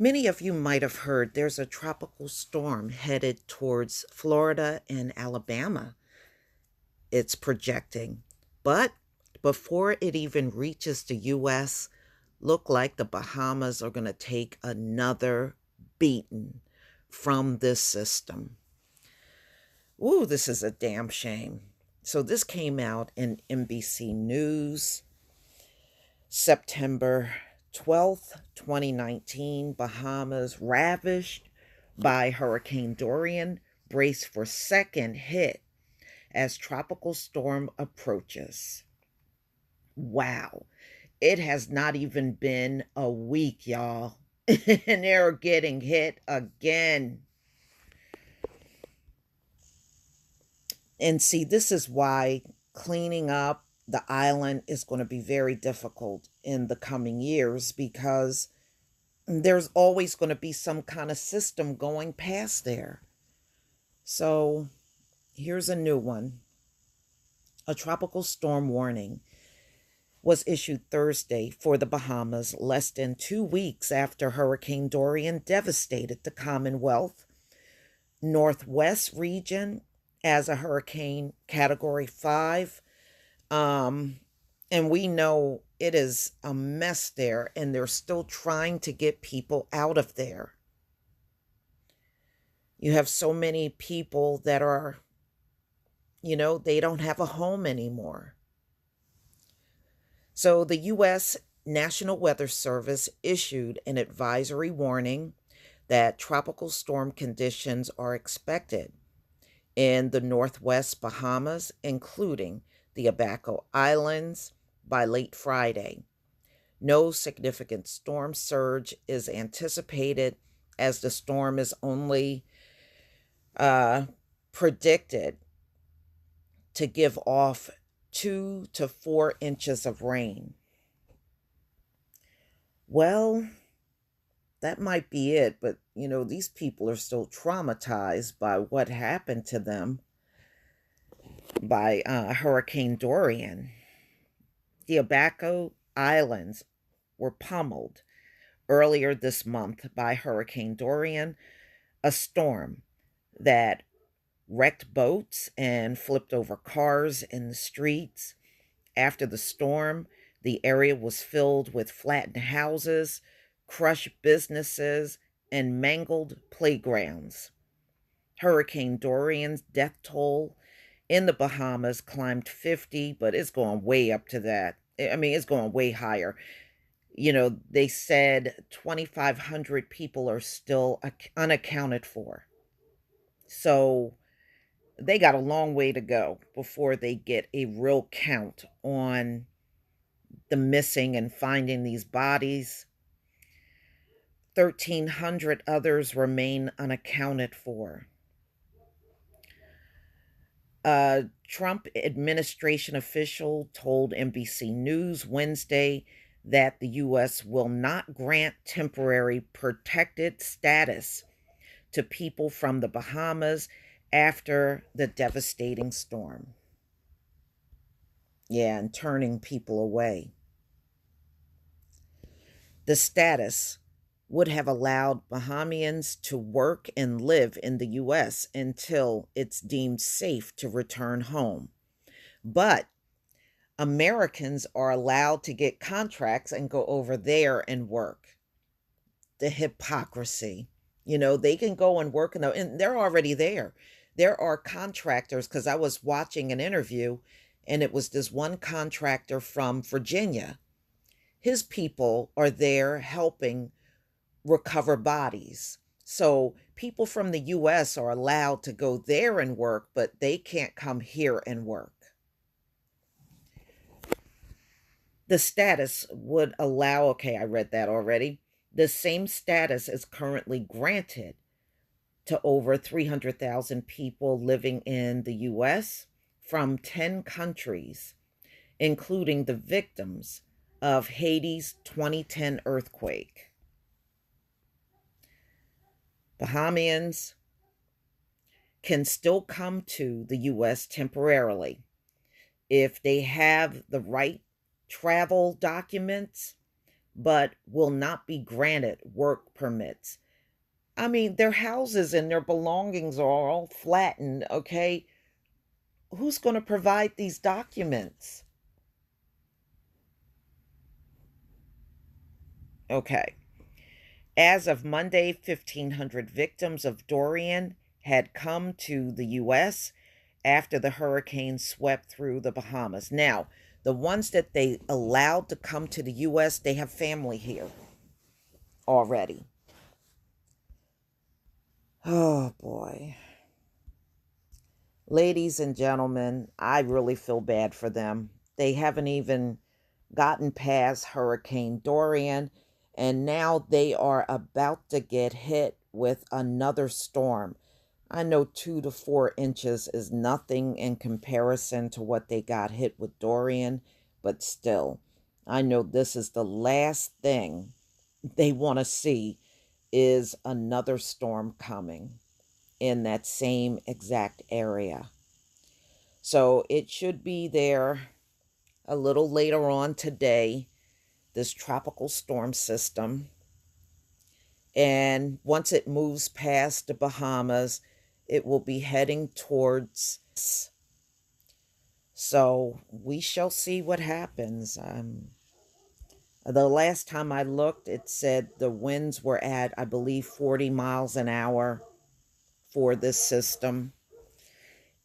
Many of you might have heard there's a tropical storm headed towards Florida and Alabama, it's projecting. But before it even reaches the US, look like the Bahamas are going to take another beating from this system. Ooh, this is a damn shame. So this came out in NBC News, September 12th, 2019. Bahamas ravaged by Hurricane Dorian, brace for second hit as tropical storm approaches. Wow. It has not even been a week, y'all. And they're getting hit again. And see, this is why cleaning up the island is going to be very difficult in the coming years because there's always going to be some kind of system going past there. So here's a new one. A tropical storm warning was issued Thursday for the Bahamas less than 2 weeks after Hurricane Dorian devastated the Commonwealth Northwest region as a hurricane category 5. And we know it is a mess there, and they're still trying to get people out of there. You have so many people that are, they don't have a home anymore. So the U.S. National Weather Service issued an advisory warning that tropical storm conditions are expected in the Northwest Bahamas, including the Abaco Islands, by late Friday. No significant storm surge is anticipated as the storm is only predicted to give off 2 to 4 inches of rain. Well, that might be it, but these people are still traumatized by what happened to them by Hurricane Dorian. The Abaco Islands were pummeled earlier this month by Hurricane Dorian, a storm that wrecked boats and flipped over cars in the streets. After the storm, the area was filled with flattened houses, crushed businesses, and mangled playgrounds. Hurricane Dorian's death toll in the Bahamas climbed 50, but it's going way up to that. I mean, it's going way higher. They said 2,500 people are still unaccounted for. So they got a long way to go before they get a real count on the missing and finding these bodies. 1,300 others remain unaccounted for. A Trump administration official told NBC News Wednesday that the U.S. will not grant temporary protected status to people from the Bahamas after the devastating storm. Yeah, and turning people away. The status would have allowed Bahamians to work and live in the U.S. until it's deemed safe to return home. But Americans are allowed to get contracts and go over there and work. The hypocrisy. They can go and work, and they're already there. There are contractors, because I was watching an interview, and it was this one contractor from Virginia. His people are there helping recover bodies. So people from the US are allowed to go there and work, but they can't come here and work. The status would allow, okay, I read that already. The same status is currently granted to over 300,000 people living in the US from 10 countries, including the victims of Haiti's 2010 earthquake. Bahamians can still come to the U.S. temporarily if they have the right travel documents, but will not be granted work permits. I mean, their houses and their belongings are all flattened, okay? Who's going to provide these documents? Okay. As of Monday, 1,500 victims of Dorian had come to the U.S. after the hurricane swept through the Bahamas. Now, the ones that they allowed to come to the U.S., they have family here already. Oh, boy. Ladies and gentlemen, I really feel bad for them. They haven't even gotten past Hurricane Dorian, and now they are about to get hit with another storm. I know 2 to 4 inches is nothing in comparison to what they got hit with Dorian, but still, I know this is the last thing they want to see is another storm coming in that same exact area. So it should be there a little later on today, this tropical storm system. And once it moves past the Bahamas, it will be heading towards. So we shall see what happens. The last time I looked, it said the winds were at, I believe, 40 miles an hour for this system.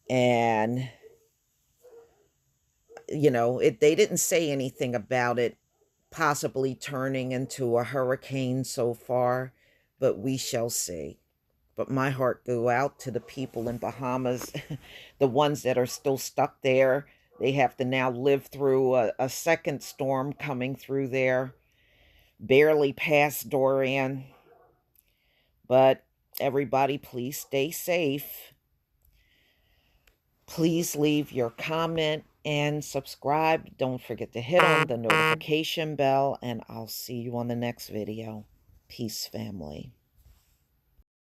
And, they didn't say anything about it possibly turning into a hurricane so far, but we shall see. But my heart go out to the people in Bahamas, the ones that are still stuck there. They have to now live through a second storm coming through there, barely past Dorian. But everybody, please stay safe. Please leave your comment and subscribe. Don't forget to hit on the notification bell, and I'll see you on the next video. Peace, family.